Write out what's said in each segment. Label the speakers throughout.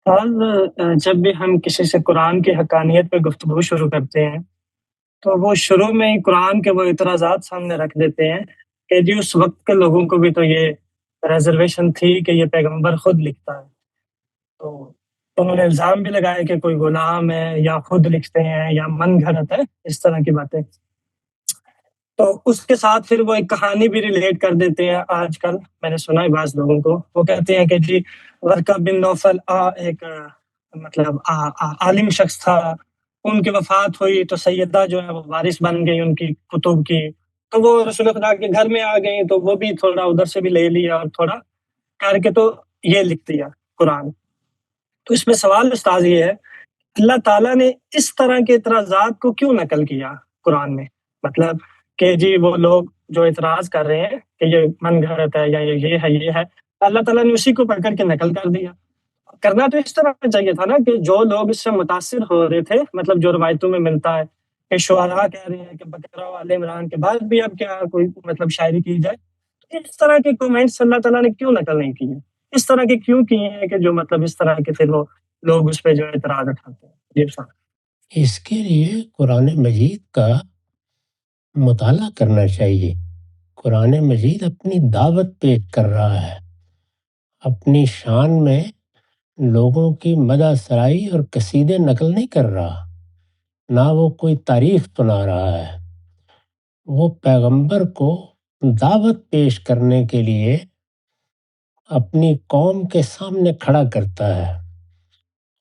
Speaker 1: اور جب بھی ہم کسی سے قرآن کی حقانیت پہ گفتگو شروع کرتے ہیں تو وہ شروع میں ہی قرآن کے وہ اعتراضات سامنے رکھ دیتے ہیں کہ جی اس وقت کے لوگوں کو بھی تو یہ ریزرویشن تھی کہ یہ پیغمبر خود لکھتا ہے۔ تو انہوں نے الزام بھی لگایا کہ کوئی غلام ہے یا خود لکھتے ہیں یا من گھڑت ہے، اس طرح کی باتیں۔ تو اس کے ساتھ پھر وہ ایک کہانی بھی ریلیٹ کر دیتے ہیں آج کل، میں نے سنا ہے بعض لوگوں کو، وہ کہتے ہیں کہ جی ورقہ بن نوفل ایک مطلب عالم شخص تھا، ان کی وفات ہوئی تو سیدہ جو ہے وہ وارث بن گئی ان کی کتب کی، تو وہ رسول خدا کے گھر میں آ گئی تو وہ بھی تھوڑا ادھر سے بھی لے لیا اور تھوڑا کر کے تو یہ لکھ دیا قرآن۔ تو اس میں سوال استاذ یہ ہے، اللہ تعالیٰ نے اس طرح کے اعتراضات کو کیوں نقل کیا قرآن میں؟ مطلب کہ جی وہ لوگ جو اعتراض کر رہے ہیں کہ یہ من گھڑت ہے یا یہ ہے، اللہ تعالیٰ نے اسی کو پکڑ کے نقل کر دیا۔ کرنا تو اس طرح چاہیے تھا نا کہ جو لوگ اس سے متاثر ہو رہے تھے، مطلب جو روایتوں میں ملتا ہے کہ شعراء کہہ رہے ہیں کہ بقرہ و آل عمران کے بعد بھی اب کیا کوئی مطلب شاعری کی جائے، تو اس طرح کے کومنٹس اللہ تعالیٰ نے کیوں نقل نہیں کیے؟ اس طرح کے کیوں کیے ہیں کہ جو مطلب اس طرح کے پھر وہ لوگ اس پہ جو اعتراض اٹھاتے ہیں؟ جی صاحب۔
Speaker 2: اس کے لیے قرآن مجید کا مطالعہ کرنا چاہیے۔ قرآن مجید اپنی دعوت پیش کر رہا ہے، اپنی شان میں لوگوں کی مدح سرائی اور قصیدے نقل نہیں کر رہا، نہ وہ کوئی تعریف سنا رہا ہے۔ وہ پیغمبر کو دعوت پیش کرنے کے لیے اپنی قوم کے سامنے کھڑا کرتا ہے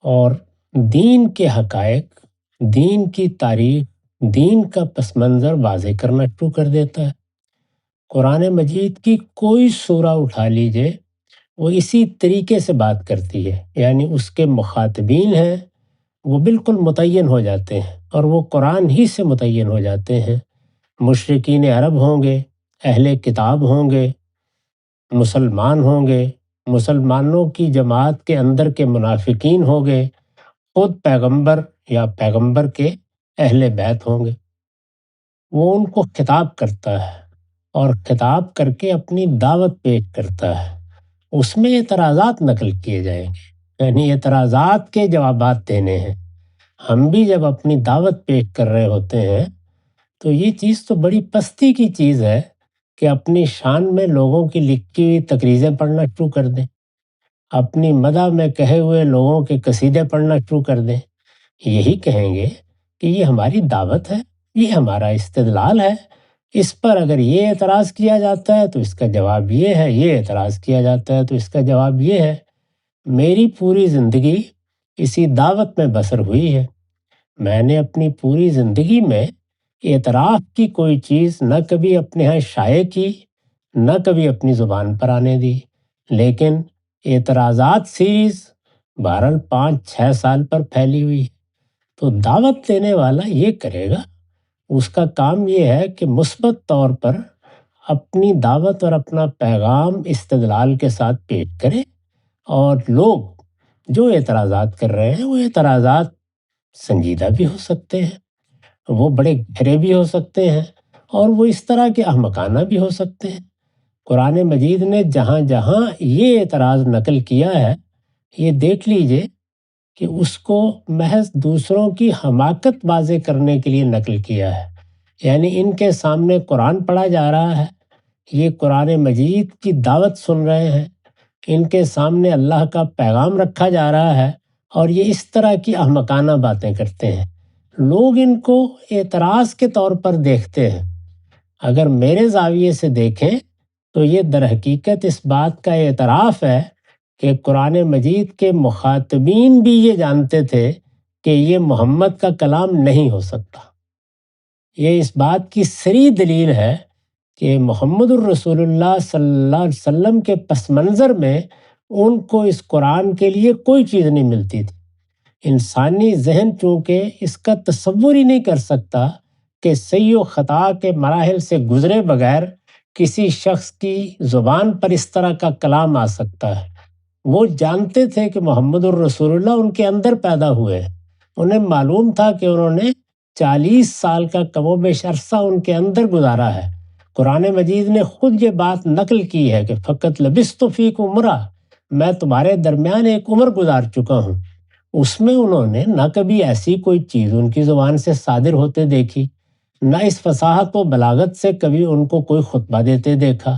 Speaker 2: اور دین کے حقائق، دین کی تاریخ، دین کا پس منظر واضح کرنا شروع کر دیتا ہے۔ قرآن مجید کی کوئی سورہ اٹھا لیجئے، وہ اسی طریقے سے بات کرتی ہے، یعنی اس کے مخاطبین ہیں وہ بالکل متعین ہو جاتے ہیں اور وہ قرآن ہی سے متعین ہو جاتے ہیں۔ مشرکین عرب ہوں گے، اہل کتاب ہوں گے، مسلمان ہوں گے، مسلمانوں کی جماعت کے اندر کے منافقین ہوں گے، خود پیغمبر یا پیغمبر کے اہل بیت ہوں گے، وہ ان کو خطاب کرتا ہے اور خطاب کر کے اپنی دعوت پیش کرتا ہے۔ اس میں اعتراضات نقل کیے جائیں گے، یعنی اعتراضات کے جوابات دینے ہیں۔ ہم بھی جب اپنی دعوت پیش کر رہے ہوتے ہیں تو یہ چیز تو بڑی پستی کی چیز ہے کہ اپنی شان میں لوگوں کی لکھی ہوئی تقریریں پڑھنا شروع کر دیں، اپنی مدح میں کہے ہوئے لوگوں کے قصیدے پڑھنا شروع کر دیں۔ یہی کہیں گے کہ یہ ہماری دعوت ہے، یہ ہمارا استدلال ہے، اس پر اگر یہ اعتراض کیا جاتا ہے تو اس کا جواب یہ ہے، یہ اعتراض کیا جاتا ہے تو اس کا جواب یہ ہے۔ میری پوری زندگی اسی دعوت میں بسر ہوئی ہے۔ میں نے اپنی پوری زندگی میں اعتراف کی کوئی چیز نہ کبھی اپنے ہاں شائع کی، نہ کبھی اپنی زبان پر آنے دی، لیکن اعتراضات سیریز بہرحال 5-6 سال پر پھیلی ہوئی۔ تو دعوت دینے والا یہ کرے گا، اس کا کام یہ ہے کہ مثبت طور پر اپنی دعوت اور اپنا پیغام استدلال کے ساتھ پیش کرے، اور لوگ جو اعتراضات کر رہے ہیں وہ اعتراضات سنجیدہ بھی ہو سکتے ہیں، وہ بڑے گہرے بھی ہو سکتے ہیں، اور وہ اس طرح کے احمقانہ بھی ہو سکتے ہیں۔ قرآن مجید نے جہاں جہاں یہ اعتراض نقل کیا ہے، یہ دیکھ لیجئے کہ اس کو محض دوسروں کی حماقت واضح کرنے کے لیے نقل کیا ہے، یعنی ان کے سامنے قرآن پڑھا جا رہا ہے، یہ قرآن مجید کی دعوت سن رہے ہیں، ان کے سامنے اللہ کا پیغام رکھا جا رہا ہے، اور یہ اس طرح کی احمقانہ باتیں کرتے ہیں۔ لوگ ان کو اعتراض کے طور پر دیکھتے ہیں۔ اگر میرے زاویے سے دیکھیں تو یہ در حقیقت اس بات کا اعتراف ہے کہ قرآن مجید کے مخاطبین بھی یہ جانتے تھے کہ یہ محمد کا کلام نہیں ہو سکتا۔ یہ اس بات کی صریح دلیل ہے کہ محمد الرسول اللہ صلی اللہ علیہ وسلم کے پس منظر میں ان کو اس قرآن کے لیے کوئی چیز نہیں ملتی تھی۔ انسانی ذہن چونکہ اس کا تصور ہی نہیں کر سکتا کہ صحیح و خطا کے مراحل سے گزرے بغیر کسی شخص کی زبان پر اس طرح کا کلام آ سکتا ہے۔ وہ جانتے تھے کہ محمد الرسول اللہ ان کے اندر پیدا ہوئے ہیں، انہیں معلوم تھا کہ انہوں نے 40 سال کا کم و بیش عرصہ ان کے اندر گزارا ہے۔ قرآن مجید نے خود یہ بات نقل کی ہے کہ فقط لبثت فیکم عمرا، میں تمہارے درمیان ایک عمر گزار چکا ہوں، اس میں انہوں نے نہ کبھی ایسی کوئی چیز ان کی زبان سے صادر ہوتے دیکھی، نہ اس فصاحت و بلاغت سے کبھی ان کو کوئی خطبہ دیتے دیکھا،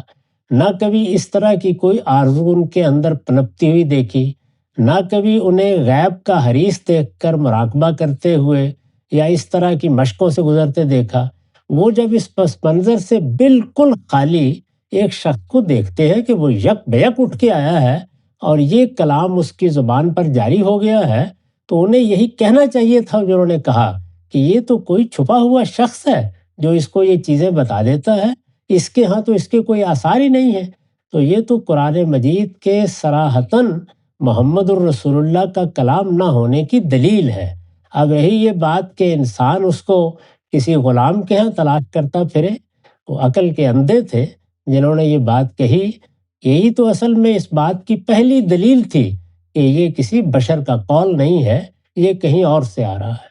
Speaker 2: نہ کبھی اس طرح کی کوئی آرزو ان کے اندر پنپتی ہوئی دیکھی، نہ کبھی انہیں غیب کا حریص دیکھ کر مراقبہ کرتے ہوئے یا اس طرح کی مشقوں سے گزرتے دیکھا۔ وہ جب اس پس منظر سے بالکل خالی ایک شخص کو دیکھتے ہیں کہ وہ یک بیک اٹھ کے آیا ہے اور یہ کلام اس کی زبان پر جاری ہو گیا ہے، تو انہیں یہی کہنا چاہیے تھا جو انہوں نے کہا کہ یہ تو کوئی چھپا ہوا شخص ہے جو اس کو یہ چیزیں بتا دیتا ہے، اس کے ہاں تو اس کے کوئی آثار ہی نہیں ہے۔ تو یہ تو قرآن مجید کے صراحتاً محمد الرسول اللہ کا کلام نہ ہونے کی دلیل ہے۔ اب رہی یہ بات کہ انسان اس کو کسی غلام کے ہاں تلاش کرتا پھرے، وہ عقل کے اندھے تھے جنہوں نے یہ بات کہی۔ یہی تو اصل میں اس بات کی پہلی دلیل تھی کہ یہ کسی بشر کا قول نہیں ہے، یہ کہیں اور سے آ رہا ہے۔